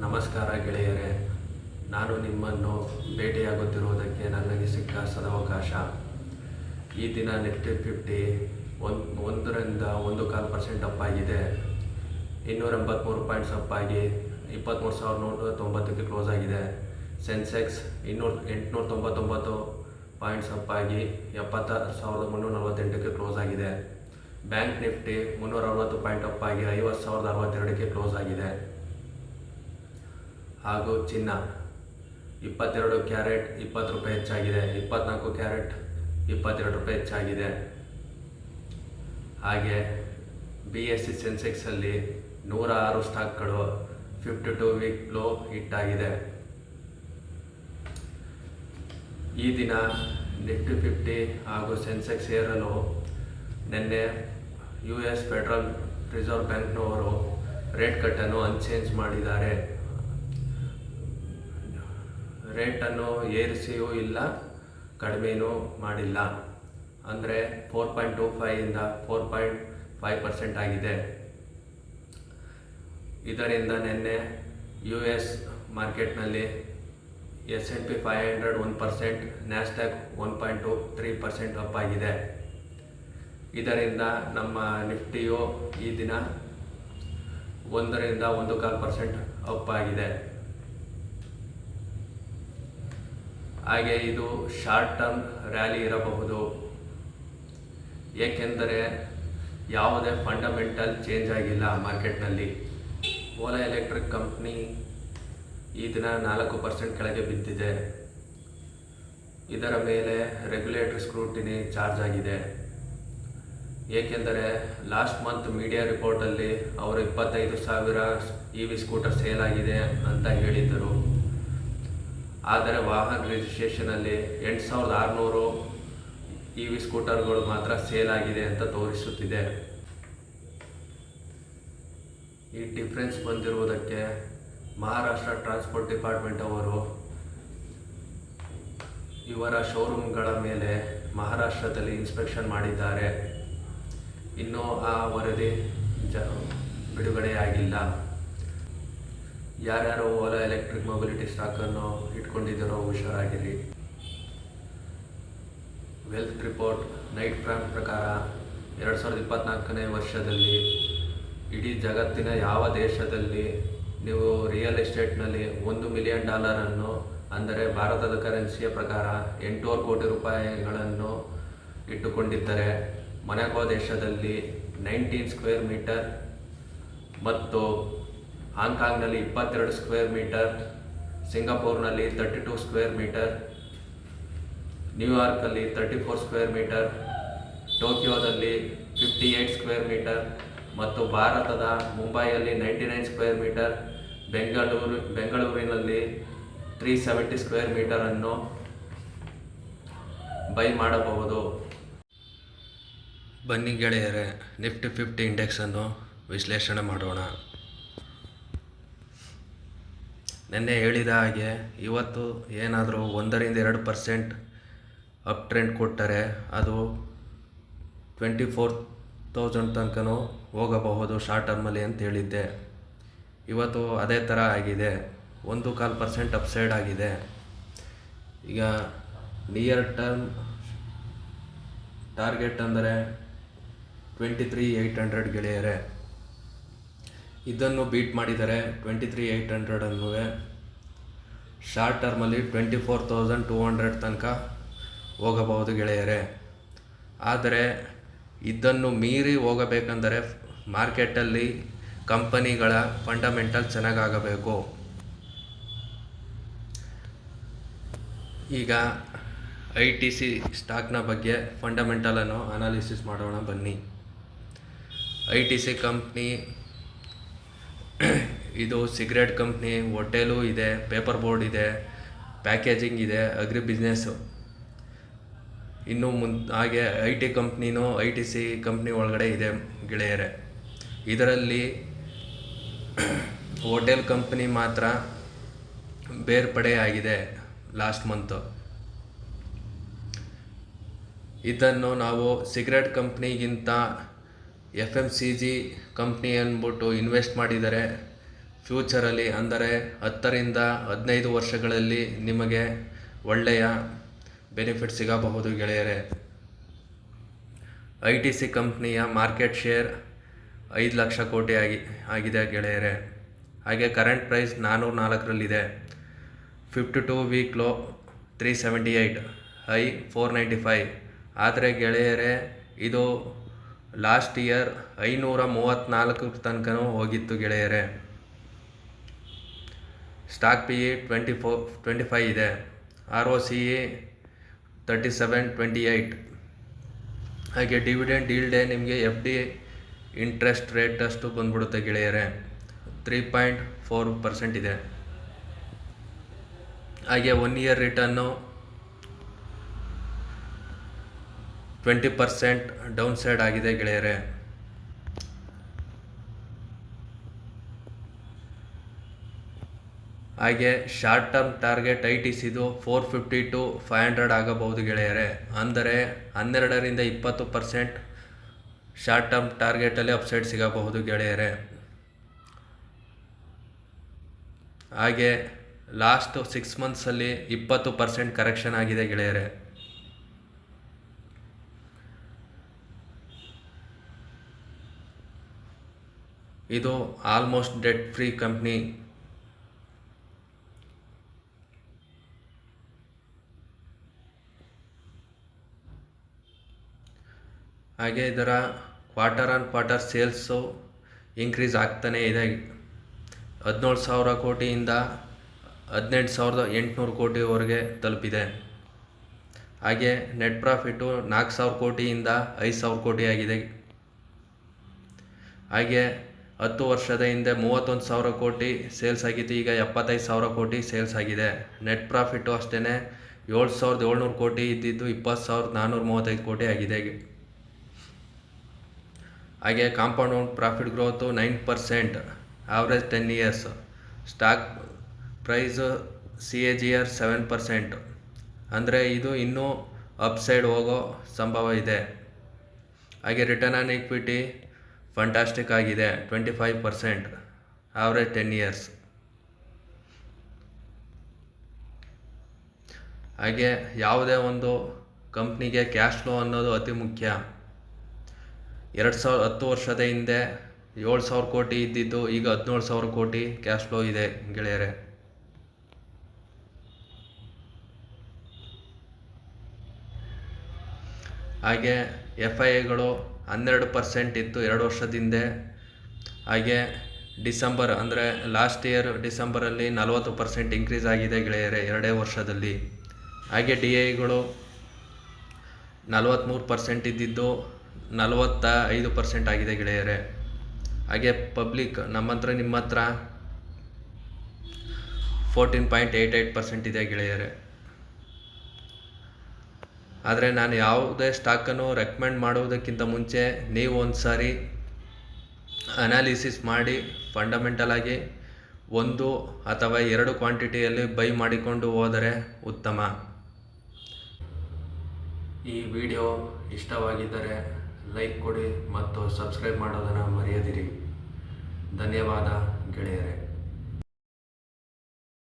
ನಮಸ್ಕಾರ ಗೆಳೆಯರೇ, ನಾನು ನಿಮ್ಮನ್ನು ಭೇಟಿಯಾಗುತ್ತಿರುವುದಕ್ಕೆ ನನಗೆ ಸಿಕ್ಕ ಸದವಕಾಶ. ಈ ದಿನ ನಿಫ್ಟಿ 50 1ರಿಂದ 1.25% ಅಪ್ ಆಗಿದೆ. 283 ಪಾಯಿಂಟ್ಸ್ ಅಪ್ ಆಗಿ 23,190ಕ್ಕೆ ಕ್ಲೋಸ್ ಆಗಿದೆ. ಸೆನ್ಸೆಕ್ಸ್ 899 ಪಾಯಿಂಟ್ಸ್ ಅಪ್ ಆಗಿ 76,348ಕ್ಕೆ ಕ್ಲೋಸ್ ಆಗಿದೆ. ಬ್ಯಾಂಕ್ ನಿಫ್ಟಿ 360 ಪಾಯಿಂಟ್ ಅಪ್ ಆಗಿ 50,062ಕ್ಕೆ ಕ್ಲೋಸ್ ಆಗಿದೆ. ಹಾಗೂ ಚಿನ್ನ 22 ಕ್ಯಾರೆಟ್ 20 ರೂಪಾಯಿ ಹೆಚ್ಚಾಗಿದೆ. 24 ಕ್ಯಾರೆಟ್ 22 ರೂಪಾಯಿ ಹೆಚ್ಚಾಗಿದೆ. ಹಾಗೆ BSE ಸೆನ್ಸೆಕ್ಸಲ್ಲಿ 106 ಸ್ಟಾಕ್ಗಳು 52 ವೀಕ್ ಲೋ ಹಿಟ್ ಆಗಿದೆ. ಈ ದಿನ ನಿಫ್ಟಿ 50 ಹಾಗೂ ಸೆನ್ಸೆಕ್ಸ್ ಏರಲು ನಿನ್ನೆ US ಫೆಡರಲ್ ರಿಸರ್ವ್ ಬ್ಯಾಂಕ್ನವರು ರೇಟ್ ಕಟ್ಟನ್ನು ಅನ್ಚೇಂಜ್ ಮಾಡಿದ್ದಾರೆ. ರೇಟನ್ನು ಏರಿಸಿಯೂ ಇಲ್ಲ, ಕಡಿಮೆಯೂ ಮಾಡಿಲ್ಲ. ಅಂದರೆ 4.25ಇಂದ 4.5% ಆಗಿದೆ. ಇದರಿಂದ ನಿನ್ನೆ US ಮಾರ್ಕೆಟ್ನಲ್ಲಿ S&P 500 1%, ನ್ಯಾಸ್ಡ್ಯಾಕ್ 1.23% ಅಪ್ ಆಗಿದೆ. ಇದರಿಂದ ನಮ್ಮ ನಿಫ್ಟಿಯು ಈ ದಿನ 1ರಿಂದ 1.25% ಅಪ್ ಆಗಿದೆ. ಹಾಗೆ ಇದು ಶಾರ್ಟ್ ಟರ್ಮ್ ರ್ಯಾಲಿ ಇರಬಹುದು, ಏಕೆಂದರೆ ಯಾವುದೇ ಫಂಡಮೆಂಟಲ್ ಚೇಂಜ್ ಆಗಿಲ್ಲ ಮಾರ್ಕೆಟ್ನಲ್ಲಿ. ಓಲಾ ಎಲೆಕ್ಟ್ರಿಕ್ ಕಂಪ್ನಿ ಈ ದಿನ 4% ಕೆಳಗೆ ಬಿದ್ದಿದೆ. ಇದರ ಮೇಲೆ ರೆಗ್ಯುಲೇಟರಿ ಸ್ಕ್ರೂಟಿನಿ ಚಾರ್ಜ್ ಆಗಿದೆ. ಏಕೆಂದರೆ ಲಾಸ್ಟ್ ಮಂತ್ ಮೀಡಿಯಾ ರಿಪೋರ್ಟಲ್ಲಿ ಅವರು 25,000 EV ಸ್ಕೂಟರ್ ಸೇಲ್ ಆಗಿದೆ ಅಂತ ಹೇಳಿದ್ದರು. ಆದರೆ ವಾಹನ ರಿಜಿಸ್ಟ್ರೇಷನಲ್ಲಿ 8,600 EV ಸ್ಕೂಟರ್ಗಳು ಮಾತ್ರ ಸೇಲ್ ಆಗಿದೆ ಅಂತ ತೋರಿಸುತ್ತಿದೆ. ಈ ಡಿಫ್ರೆನ್ಸ್ ಬಂದಿರುವುದಕ್ಕೆ ಮಹಾರಾಷ್ಟ್ರ ಟ್ರಾನ್ಸ್ಪೋರ್ಟ್ ಡಿಪಾರ್ಟ್ಮೆಂಟ್ ಅವರು ಇವರ ಶೋರೂಮ್ಗಳ ಮೇಲೆ ಮಹಾರಾಷ್ಟ್ರದಲ್ಲಿ ಇನ್ಸ್ಪೆಕ್ಷನ್ ಮಾಡಿದ್ದಾರೆ. ಇನ್ನೂ ಆ ವರದಿ ಬಿಡುಗಡೆಯಾಗಿಲ್ಲ. ಯಾರ್ಯಾರು ಓಲಾ ಎಲೆಕ್ಟ್ರಿಕ್ ಮೊಬಿಲಿಟಿ ಸ್ಟಾಕನ್ನು ಇಟ್ಕೊಂಡಿದ್ದೀರೋ ಹುಷಾರಾಗಿರಿ. ವೆಲ್ತ್ ರಿಪೋರ್ಟ್ ನೈಟ್ ಪ್ರ್ಯಾಂಕ್ ಪ್ರಕಾರ 2024ನೇ ವರ್ಷದಲ್ಲಿ ಇಡೀ ಜಗತ್ತಿನ ಯಾವ ದೇಶದಲ್ಲಿ ನೀವು ರಿಯಲ್ ಎಸ್ಟೇಟ್ನಲ್ಲಿ $1 ಮಿಲಿಯನ್ ಅಂದರೆ ಭಾರತದ ಕರೆನ್ಸಿಯ ಪ್ರಕಾರ 800 ಕೋಟಿ ರೂಪಾಯಿಗಳನ್ನು ಇಟ್ಟುಕೊಂಡಿದ್ದರೆ, ಮೊನಾಕೋ ದೇಶದಲ್ಲಿ 19 ಸ್ಕ್ವೇರ್ ಮೀಟರ್ ಮತ್ತು ಹಾಂಗ್ಕಾಂಗ್ನಲ್ಲಿ 22 ಸ್ಕ್ವೇರ್ ಮೀಟರ್, ಸಿಂಗಾಪುರ್ನಲ್ಲಿ 32 ಸ್ಕ್ವೇರ್ ಮೀಟರ್, ನ್ಯೂಯಾರ್ಕಲ್ಲಿ 34 ಸ್ಕ್ವೇರ್ ಮೀಟರ್, ಟೋಕಿಯೋದಲ್ಲಿ 58 ಸ್ಕ್ವೇರ್ ಮೀಟರ್ ಮತ್ತು ಭಾರತದ ಮುಂಬೈಯಲ್ಲಿ 99 ಸ್ಕ್ವೇರ್ ಮೀಟರ್, ಬೆಂಗಳೂರಿನಲ್ಲಿ 370 ಸ್ಕ್ವೇರ್ ಮೀಟರನ್ನು ಬೈ ಮಾಡಬಹುದು. ಬನ್ನಿ ಗೆಳೆಯರೇ, ನಿಫ್ಟಿ 50 ಇಂಡೆಕ್ಸನ್ನು ವಿಶ್ಲೇಷಣೆ ಮಾಡೋಣ. ನಿನ್ನೆ ಹೇಳಿದ ಹಾಗೆ ಇವತ್ತು ಏನಾದರೂ 1ರಿಂದ 2% ಅಪ್ ಟ್ರೆಂಡ್ ಕೊಟ್ಟರೆ ಅದು 24,000 ತನಕನೂ ಹೋಗಬಹುದು ಶಾರ್ಟ್ ಟರ್ಮಲ್ಲಿ ಅಂತ ಹೇಳಿದ್ದೆ. ಇವತ್ತು ಅದೇ ಥರ ಆಗಿದೆ, 1.25% ಅಪ್ಸೈಡ್ ಆಗಿದೆ. ಈಗ ನಿಯರ್ ಟರ್ಮ್ ಟಾರ್ಗೆಟ್ ಅಂದರೆ 23,800 ಗೆಳೆಯರೆ. ಇದನ್ನು ಬೀಟ್ ಮಾಡಿದರೆ 23,800 ಶಾರ್ಟ್ ಟರ್ಮಲ್ಲಿ 24,200 ತನಕ ಹೋಗಬಹುದು ಗೆಳೆಯರೆ. ಆದರೆ ಇದನ್ನು ಮೀರಿ ಹೋಗಬೇಕೆಂದರೆ ಮಾರ್ಕೆಟಲ್ಲಿ ಕಂಪನಿಗಳ ಫಂಡಮೆಂಟಲ್ ಚೆನ್ನಾಗಾಗಬೇಕು. ಈಗ ITC ಸ್ಟಾಕ್ನ ಬಗ್ಗೆ ಫಂಡಮೆಂಟಲನ್ನು ಅನಾಲಿಸಿಸ್ ಮಾಡೋಣ ಬನ್ನಿ. ITC ಕಂಪ್ನಿ ಇದು ಸಿಗರೇಟ್ ಕಂಪ್ನಿ, ಹೋಟೆಲು ಇದೆ, ಪೇಪರ್ ಬೋರ್ಡ್ ಇದೆ, ಪ್ಯಾಕೇಜಿಂಗ್ ಇದೆ, ಅಗ್ರಿ ಬಿಸ್ನೆಸ್ಸು. ಇನ್ನು ಹಾಗೆ IT ಕಂಪ್ನಿನೂ ITC ಕಂಪ್ನಿ ಒಳಗಡೆ ಇದೆ ಗೆಳೆಯರೆ. ಇದರಲ್ಲಿ ಹೋಟೆಲ್ ಕಂಪ್ನಿ ಮಾತ್ರ ಬೇರ್ಪಡೆಯಾಗಿದೆ ಲಾಸ್ಟ್ ಮಂತು. ಇದನ್ನು ನಾವು ಸಿಗರೇಟ್ ಕಂಪ್ನಿಗಿಂತ FMCG ಕಂಪ್ನಿ ಅಂದ್ಬಿಟ್ಟು ಇನ್ವೆಸ್ಟ್ ಮಾಡಿದರೆ ಫ್ಯೂಚರಲ್ಲಿ ಅಂದರೆ 10ರಿಂದ 15 ವರ್ಷಗಳಲ್ಲಿ ನಿಮಗೆ ಒಳ್ಳೆಯ ಬೆನಿಫಿಟ್ ಸಿಗಬಹುದು ಗೆಳೆಯರೆ. ITC ಕಂಪ್ನಿಯ ಮಾರ್ಕೆಟ್ ಶೇರ್ 5 ಲಕ್ಷ ಕೋಟಿ ಆಗಿದೆ ಗೆಳೆಯರೆ. ಹಾಗೆ ಕರೆಂಟ್ ಪ್ರೈಸ್ 404ರಲ್ಲಿದೆ. 52 ವೀಕ್ ಲೋ 378, ಹೈ 495. ಆದರೆ ಗೆಳೆಯರೆ ಇದು ಲಾಸ್ಟ್ ಇಯರ್ 534 ತನಕ ಹೋಗಿತ್ತು ಗೆಳೆಯರೆ. ಸ್ಟಾಕ್ PE 25 ಇದೆ. ROCE 37.28. ಹಾಗೆ ಡಿವಿಡೆಂಡ್ ಈಲ್ಡೇ ನಿಮಗೆ FD ಇಂಟ್ರೆಸ್ಟ್ ರೇಟ್ ಅಷ್ಟು ಬಂದ್ಬಿಡುತ್ತೆ ಗೆಳೆಯರೆ, 3.4% ಇದೆ. ಹಾಗೆ 1 ಇಯರ್ ರಿಟರ್ನು 20% ಡೌನ್ ಸೈಡ್ ಆಗಿದೆ ಗೆಳೆಯರೆ. ಹಾಗೆ ಶಾರ್ಟ್ ಟರ್ಮ್ ಟಾರ್ಗೆಟ್ ITCದು 450 to 500 ಆಗಬಹುದು ಗೆಳೆಯರೆ. ಅಂದರೆ 12ರಿಂದ 20% ಶಾರ್ಟ್ ಟರ್ಮ್ ಟಾರ್ಗೆಟಲ್ಲಿ ಅಪ್ಸೈಡ್ ಸಿಗಬಹುದು ಗೆಳೆಯರೆ. ಹಾಗೆ ಲಾಸ್ಟ್ 6 ಮಂತ್ಸಲ್ಲಿ 20% ಕರೆಕ್ಷನ್ ಆಗಿದೆ ಗೆಳೆಯರೆ. ಇದು ಆಲ್ಮೋಸ್ಟ್ ಡೆಟ್ ಫ್ರೀ ಕಂಪ್ನಿ. ಹಾಗೆ ಇದರ quarter on quarter sales increase ಆಗ್ತಾನೇ ಇದೆ. 17,000 ಕೋಟಿಯಿಂದ 18,800 ಕೋಟಿವರೆಗೆ ತಲುಪಿದೆ. ಹಾಗೆ ನೆಟ್ ಪ್ರಾಫಿಟು 4,000 ಕೋಟಿಯಿಂದ 5,000 ಕೋಟಿ ಆಗಿದೆ. ಹಾಗೆ 10 ವರ್ಷದ ಹಿಂದೆ 31,000 ಕೋಟಿ ಸೇಲ್ಸ್ ಆಗಿತ್ತು, ಈಗ 75,000 ಕೋಟಿ ಸೇಲ್ಸ್ ಆಗಿದೆ. ನೆಟ್ ಪ್ರಾಫಿಟು ಅಷ್ಟೇ 7,700 ಕೋಟಿ ಇದ್ದಿದ್ದು 20,435 ಕೋಟಿ ಆಗಿದೆ. ಹಾಗೆ compound profit growth 9%, average 10 years. Stock price CAGR 7%. ಅಂದರೆ ಇದು ಇನ್ನೂ ಅಪ್ಸೈಡ್ ಹೋಗೋ ಸಂಭವ ಇದೆ. ಹಾಗೆ ರಿಟರ್ನ್ ಆನ್ ಈಕ್ವಿಟಿ ಫಂಟಾಸ್ಟಿಕ್ ಆಗಿದೆ, 25%, ಆವ್ರೇಜ್ 10 ಇಯರ್ಸ್. ಹಾಗೆ ಯಾವುದೇ ಒಂದು ಕಂಪ್ನಿಗೆ ಕ್ಯಾಶ್ ಫ್ಲೋ ಅನ್ನೋದು ಅತಿ ಮುಖ್ಯ. 10 ವರ್ಷದ ಹಿಂದೆ 7,000 ಕೋಟಿ ಇದ್ದಿದ್ದು ಈಗ 17,000 ಕೋಟಿ ಕ್ಯಾಶ್ ಫ್ಲೋ ಇದೆ ಗೆಳೆಯರೆ. ಹಾಗೆ FIIಗಳು 12% ಇತ್ತು 2 ವರ್ಷದ ಹಿಂದೆ. ಹಾಗೆ ಡಿಸೆಂಬರ್ ಅಂದರೆ ಲಾಸ್ಟ್ ಇಯರ್ ಡಿಸೆಂಬರಲ್ಲಿ 40% ಇನ್ಕ್ರೀಸ್ ಆಗಿದೆ ಗೆಳೆಯರೆ 2 ವರ್ಷದಲ್ಲಿ. ಹಾಗೆ DIಗಳು 43% ಇದ್ದಿದ್ದು 45% ಆಗಿದೆ ಗೆಳೆಯರೆ. ಹಾಗೆ ಪಬ್ಲಿಕ್ ನಿಮ್ಮ ಹತ್ರ 14.88% ಇದೆ ಗೆಳೆಯರೆ. ಆದರೆ ನಾನು ಯಾವುದೇ ಸ್ಟಾಕನ್ನು ರೆಕಮೆಂಡ್ ಮಾಡುವುದಕ್ಕಿಂತ ಮುಂಚೆ ನೀವು ಒಂದು ಸಾರಿ ಅನಾಲಿಸಿಸ್ ಮಾಡಿ ಫಂಡಮೆಂಟಲ್ ಆಗಿ 1 ಅಥವಾ 2 ಕ್ವಾಂಟಿಟಿಯಲ್ಲಿ ಬೈ ಮಾಡಿಕೊಂಡು ಹೋದರೆ ಉತ್ತಮ. ಈ ವಿಡಿಯೋ ಇಷ್ಟವಾಗಿದ್ದರೆ ಲೈಕ್ ಕೊಡಿ ಮತ್ತು ಸಬ್ಸ್ಕ್ರೈಬ್ ಮಾಡೋದನ್ನು ಮರೆಯದಿರಿ. ಧನ್ಯವಾದ ಗೆಳೆಯರೆ.